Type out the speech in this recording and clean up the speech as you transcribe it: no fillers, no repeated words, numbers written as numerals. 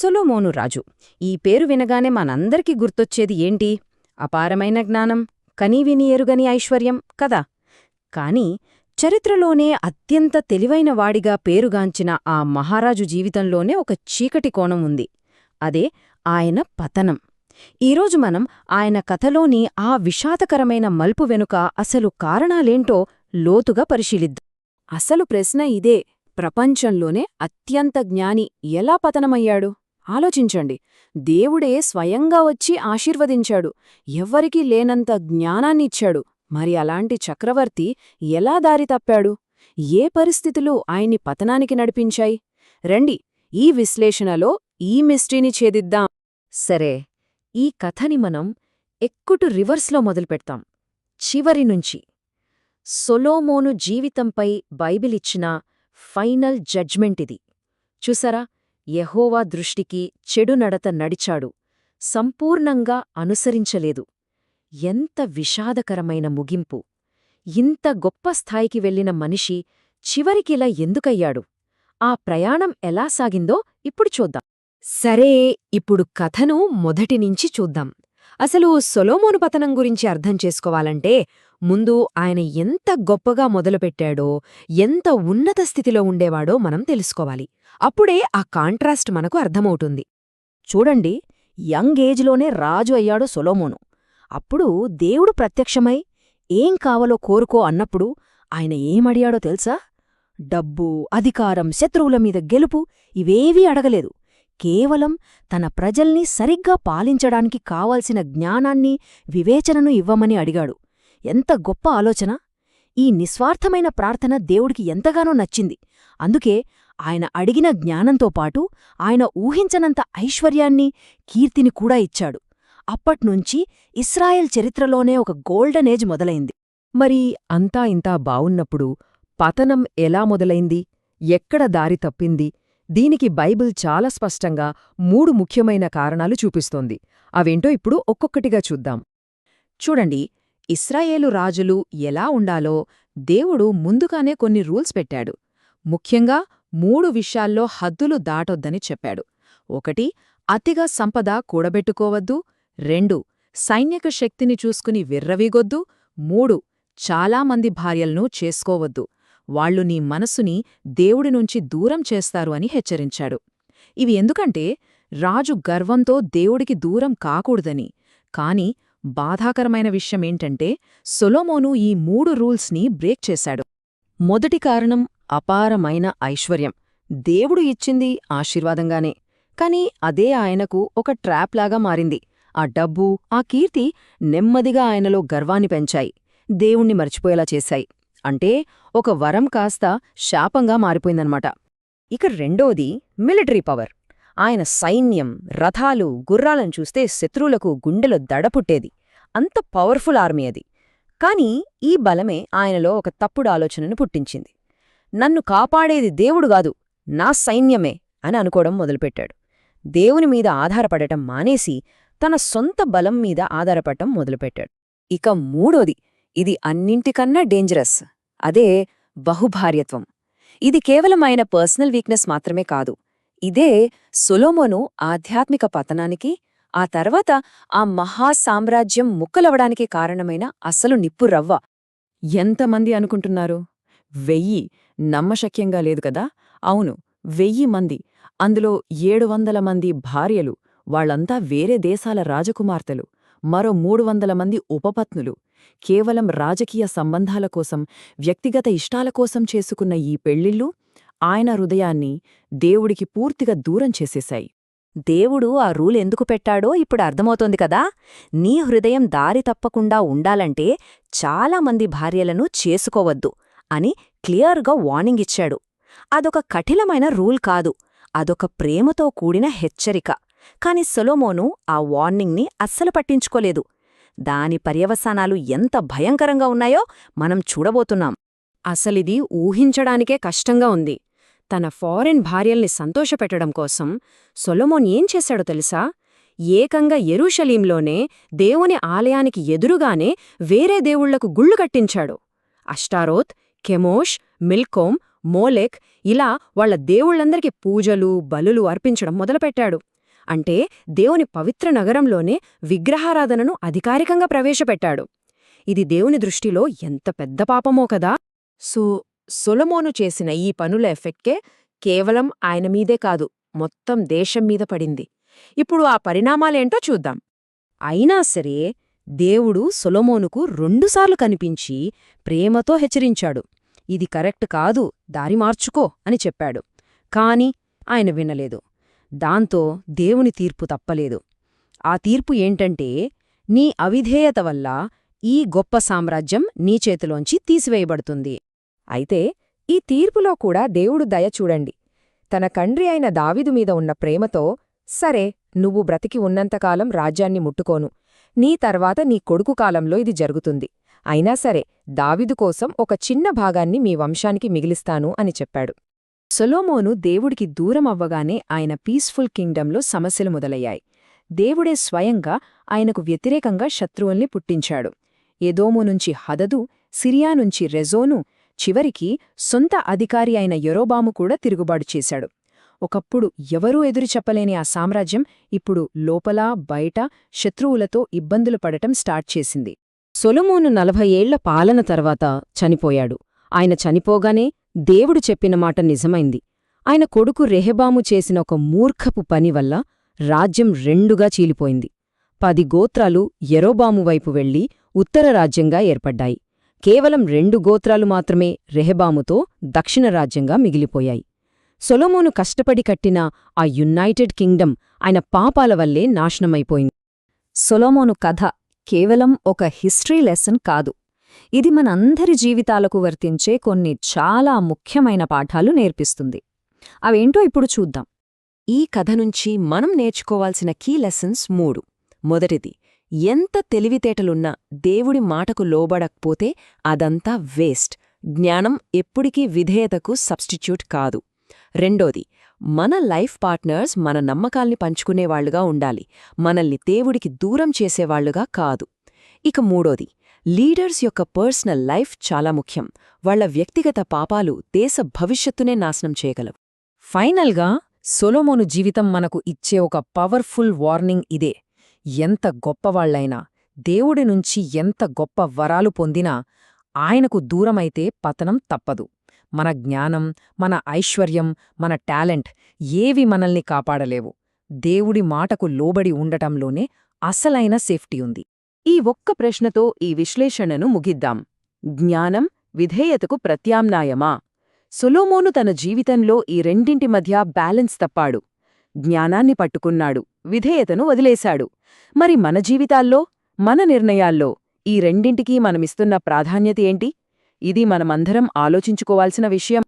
సొలొమోను రాజు. ఈ పేరు వినగానే మనందరికీ గుర్తొచ్చేది ఏంటి? అపారమైన జ్ఞానం, కనీవిని ఎరుగని ఐశ్వర్యం కదా. కాని చరిత్రలోనే అత్యంత తెలివైన వాడిగా పేరుగాంచిన ఆ మహారాజు జీవితంలోనే ఒక చీకటి కోణం ఉంది. అదే ఆయన పతనం. ఈరోజు మనం ఆయన కథలోని ఆ విషాదకరమైన మలుపు వెనుక అసలు కారణాలేంటో లోతుగా పరిశీలిద్దాం. అసలు ప్రశ్న ఇదే: ప్రపంచంలోనే అత్యంత జ్ఞాని ఎలా పతనమయ్యాడు? ఆలోచించండి. దేవుడే స్వయంగా వచ్చి ఆశీర్వదించాడు, ఎవ్వరికీ లేనంత జ్ఞానాన్నిచ్చాడు. మరి అలాంటి చక్రవర్తి ఎలా దారి తప్పాడు? ఏ పరిస్థితులు ఆయన్ని పతనానికి నడిపించాయి? రండి, ఈ విశ్లేషణలో ఈ మిస్టరీని ఛేదిద్దాం. సరే, ఈ కథని మనం ఎక్కుటు రివర్స్లో మొదలుపెడతాం, చివరి నుంచి. సొలొమోను జీవితంపై బైబిలిచ్చిన ఫైనల్ జడ్జ్మెంట్ ఇది. చూసారా, యెహోవా దృష్టికి చెడు నడత నడిచాడు, సంపూర్ణంగా అనుసరించలేదు. ఎంత విషాదకరమైన ముగింపు! ఇంత గొప్ప స్థాయికి వెళ్లిన మనిషి చివరికిలా ఎందుకయ్యాడు? ఆ ప్రయాణం ఎలా సాగిందో ఇప్పుడు చూద్దాం. సరే, ఇప్పుడు కథను మొదటినుంచి చూద్దాం. అసలు సొలొమోను పతనం గురించి అర్థం చేసుకోవాలంటే ముందు ఆయన ఎంత గొప్పగా మొదలుపెట్టాడో, ఎంత ఉన్నత స్థితిలో ఉండేవాడో మనం తెలుసుకోవాలి. అప్పుడే ఆ కాంట్రాస్ట్ మనకు అర్థమవుతుంది. చూడండి, యంగ్ ఏజ్లోనే రాజు అయ్యాడు సొలొమోను. అప్పుడు దేవుడు ప్రత్యక్షమై ఏం కావాలో కోరుకో అన్నప్పుడు ఆయన ఏమడిగాడో తెలుసా? డబ్బు, అధికారం, శత్రువుల మీద గెలుపు ఇవేవీ అడగలేదు. కేవలం తన ప్రజల్ని సరిగ్గా పాలించడానికి కావాల్సిన జ్ఞానాన్ని, వివేచనను ఇవ్వమని అడిగాడు. ఎంత గొప్ప ఆలోచన! ఈ నిస్వార్థమైన ప్రార్థన దేవుడికి ఎంతగానో నచ్చింది. అందుకే ఆయన అడిగిన జ్ఞానంతో పాటు ఆయన ఊహించనంత ఐశ్వర్యాన్ని, కీర్తిని కూడా ఇచ్చాడు. అప్పట్నుంచి ఇశ్రాయేల్ చరిత్రలోనే ఒక గోల్డెన్ ఏజ్ మొదలైంది. మరి అంతా ఇంతా బావున్నప్పుడు పతనం ఎలా మొదలైంది? ఎక్కడ దారి తప్పింది? దీనికి బైబిల్ చాలా స్పష్టంగా 3 ముఖ్యమైన కారణాలు చూపిస్తోంది. అవేంటో ఇప్పుడు ఒక్కొక్కటిగా చూద్దాం. చూడండి, ఇశ్రాయేలు రాజులు ఎలా ఉండాలో దేవుడు ముందుగానే కొన్ని రూల్స్ పెట్టాడు. ముఖ్యంగా 3 విషయాల్లో హద్దులు దాటొద్దని చెప్పాడు. 1, అతిగా సంపద కూడబెట్టుకోవద్దు. 2, సైన్యక శక్తిని చూసుకుని విర్రవీగొద్దు. 3, చాలామంది భార్యలను చేసుకోవద్దు, వాళ్లు నీ మనసుని దేవుడినుంచి దూరం చేస్తారు అని హెచ్చరించాడు. ఇవి ఎందుకంటే రాజు గర్వంతో దేవుడికి దూరం కాకూడదని. కాని బాధాకరమైన విషయమేంటంటే సొలొమోను ఈ 3 రూల్స్ని బ్రేక్ చేశాడు. మొదటి కారణం అపారమైన ఐశ్వర్యం. దేవుడు ఇచ్చింది ఆశీర్వాదంగానే, కాని అదే ఆయనకు ఒక ట్రాప్లాగా మారింది. ఆ డబ్బు, ఆ కీర్తి నెమ్మదిగా ఆయనలో గర్వాన్ని పెంచాయి, దేవుణ్ణి మర్చిపోయేలా చేశాయి. అంటే ఒక వరం కాస్త శాపంగా మారిపోయిందన్నమాట. ఇక రెండోది మిలిటరీ పవర్. ఆయన సైన్యం, రథాలు, గుర్రాలను చూస్తే శత్రువులకు గుండెలో దడపుట్టేది. అంత పవర్ఫుల్ ఆర్మీ అది. కాని ఈ బలమే ఆయనలో ఒక తప్పుడు ఆలోచనను పుట్టించింది. నన్ను కాపాడేది దేవుడుగాదు, నా సైన్యమే అని అనుకోవడం మొదలుపెట్టాడు. దేవుని మీద ఆధారపడటం మానేసి తన సొంత బలం మీద ఆధారపడటం మొదలుపెట్టాడు. ఇక మూడోది, ఇది అన్నింటికన్నా డేంజరస్. అదే బహుభార్యత్వం. ఇది కేవలం ఆయన పర్సనల్ వీక్నెస్ మాత్రమే కాదు. ఇదే సొలొమోను ఆధ్యాత్మిక పతనానికి, ఆ తర్వాత ఆ మహాసామ్రాజ్యం ముక్కలవడానికి కారణమైన అసలు నిప్పురవ్వ. ఎంతమంది అనుకుంటున్నారు? 1000. నమ్మశక్యంగా లేదు కదా? అవును, 1000 మంది. అందులో 700 మంది భార్యలు, వాళ్లంతా వేరే దేశాల రాజకుమార్తెలు. మరో 300 మంది ఉపపత్నులు. కేవలం రాజకీయ సంబంధాల కోసం, వ్యక్తిగత ఇష్టాల కోసం చేసుకున్న ఈ పెళ్లిళ్ళు ఆయన హృదయాన్ని దేవుడికి పూర్తిగా దూరం చేసేశాయి. దేవుడు ఆ రూల్ ఎందుకు పెట్టాడో ఇప్పుడు అర్థమవుతోంది కదా. నీ హృదయం దారి తప్పకుండా ఉండాలంటే చాలామంది భార్యలను చేసుకోవద్దు అని క్లియర్గా వార్నింగ్ ఇచ్చాడు. అదొక కఠినమైన రూల్ కాదు, అదొక ప్రేమతో కూడిన హెచ్చరిక. కాని సొలొమోను ఆ వార్నింగ్ని అస్సలు పట్టించుకోలేదు. దాని పర్యవసానాలు ఎంత భయంకరంగా ఉన్నాయో మనం చూడబోతున్నాం. అసలిది ఊహించడానికే కష్టంగా ఉంది. తన ఫారెన్ భార్యల్ని సంతోషపెట్టడం కోసం సొలొమోన్ ఏం చేశాడో తెలుసా? ఏకంగా యెరూషలేంలోనే దేవుని ఆలయానికి ఎదురుగానే వేరే దేవుళ్లకు గుళ్ళు కట్టించాడు. అష్టారోత్, కెమోష్, మిల్కోమ్, మోలెక్ ఇలా వాళ్ల దేవుళ్లందరికీ పూజలు, బలులు అర్పించడం మొదలుపెట్టాడు. అంటే దేవుని పవిత్ర నగరంలోనే విగ్రహారాధనను అధికారికంగా ప్రవేశపెట్టాడు. ఇది దేవుని దృష్టిలో ఎంత పెద్ద పాపమో కదా. సొలొమోను చేసిన ఈ పనుల ఎఫెక్టే కేవలం ఆయన మీదే కాదు, మొత్తం దేశం మీద పడింది. ఇప్పుడు ఆ పరిణామాలేంటో చూద్దాం. అయినా సరే దేవుడు సొలొమోనుకు 2 సార్లు కనిపించి ప్రేమతో హెచ్చరించాడు. ఇది కరెక్ట్ కాదు, దారి మార్చుకో అని చెప్పాడు. కాని ఆయన వినలేదు. దాంతో దేవుని తీర్పు తప్పలేదు. ఆ తీర్పు ఏంటంటే, నీ అవిధేయత వల్ల ఈ గొప్ప సామ్రాజ్యం నీ చేతిలోంచి తీసివేయబడుతుంది. అయితే ఈ తీర్పులో కూడా దేవుడు దయ చూడండి. తన తండ్రి అయిన దావీదు మీద ఉన్న ప్రేమతో, సరే నువ్వు బ్రతికి ఉన్నంతకాలం రాజ్యాన్ని ముట్టుకోను, నీ తర్వాత నీ కొడుకు కాలంలో ఇది జరుగుతుంది, అయినా సరే దావీదు కోసం ఒక చిన్న భాగాన్ని మీ వంశానికి మిగిలిస్తాను అని చెప్పాడు. సొలొమోను దేవుడికి దూరం అవ్వగానే ఆయన పీస్ఫుల్ కింగ్డంలో సమస్యలు మొదలయ్యాయి. దేవుడే స్వయంగా ఆయనకు వ్యతిరేకంగా శత్రువుల్ని పుట్టించాడు. ఎదోము నుంచి హదదు, సిరియా నుంచి రెజోను, చివరికి సొంత అధికారి అయిన యెరోబాము కూడా తిరుగుబాటు చేశాడు. ఒకప్పుడు ఎవరూ ఎదురు చెప్పలేని ఆ సామ్రాజ్యం ఇప్పుడు లోపల బయట శత్రువులతో ఇబ్బందులు పడటం స్టార్ట్ చేసింది. సొలొమోను 40 ఏళ్ల పాలన తర్వాత చనిపోయాడు. ఆయన చనిపోగానే దేవుడు చెప్పిన మాట నిజమైంది. ఆయన కొడుకు రెహబాము చేసిన ఒక మూర్ఖపు పని వల్ల రాజ్యం 2గా చీలిపోయింది. 10 గోత్రాలు యెరోబాము వైపు వెళ్లి ఉత్తర రాజ్యంగా ఏర్పడ్డాయి. కేవలం 2 గోత్రాలు మాత్రమే రెహబాముతో దక్షిణ రాజ్యంగా మిగిలిపోయాయి. సొలొమోను కష్టపడి కట్టిన ఆ యునైటెడ్ కింగ్డమ్ ఆయన పాపాల వల్లే నాశనమైపోయింది. సొలొమోను కథ కేవలం ఒక హిస్టరీ లెసన్ కాదు, ఇది మనందరి జీవితాలకు వర్తించే కొన్ని చాలా ముఖ్యమైన పాఠాలు నేర్పిస్తుంది. అవేంటో ఇప్పుడు చూద్దాం. ఈ కథ నుంచి మనం నేర్చుకోవాల్సిన కీ లెసన్స్ 3. మొదటిది, ఎంత తెలివితేటలున్నా దేవుడి మాటకు లోబడకపోతే అదంతా వేస్ట్. జ్ఞానం ఎప్పుడికీ విధేయతకు సబ్స్టిట్యూట్ కాదు. రెండోది, మన లైఫ్ పార్ట్నర్స్ మన నమ్మకాల్ని పంచుకునేవాళ్లుగా ఉండాలి, మనల్ని దేవుడికి దూరం చేసేవాళ్లుగా కాదు. ఇక మూడోది, లీడర్స్ యొక్క పర్సనల్ లైఫ్ చాలా ముఖ్యం. వాళ్ల వ్యక్తిగత పాపాలు దేశ భవిష్యత్తునే నాశనం చేయగలవు. ఫైనల్గా సొలొమోను జీవితం మనకు ఇచ్చే ఒక పవర్ఫుల్ వార్నింగ్ ఇదే. ఎంత గొప్పవాళ్లైనా, దేవుడి నుంచి ఎంత గొప్ప వరాలు పొందినా ఆయనకు దూరమైతే పతనం తప్పదు. మన జ్ఞానం, మన ఐశ్వర్యం, మన టాలెంట్ ఏవి మనల్ని కాపాడలేవు. దేవుడి మాటకు లోబడి ఉండటంలోనే అసలైన సేఫ్టీ ఉంది. ఈ ఒక్క ప్రశ్నతో ఈ విశ్లేషణను ముగిద్దాం. జ్ఞానం విధేయతకు ప్రత్యామ్నాయమా? సొలొమోను తన జీవితంలో ఈ రెండింటి మధ్య బ్యాలెన్స్ తప్పాడు. జ్ఞానాన్ని పట్టుకున్నాడు, విధేయతను వదిలేశాడు. మరి మన జీవితాల్లో, మన నిర్ణయాల్లో ఈ రెండింటికీ మనమిస్తున్న ప్రాధాన్యత ఏంటి? ఇది మనమందరం ఆలోచించుకోవాల్సిన విషయం.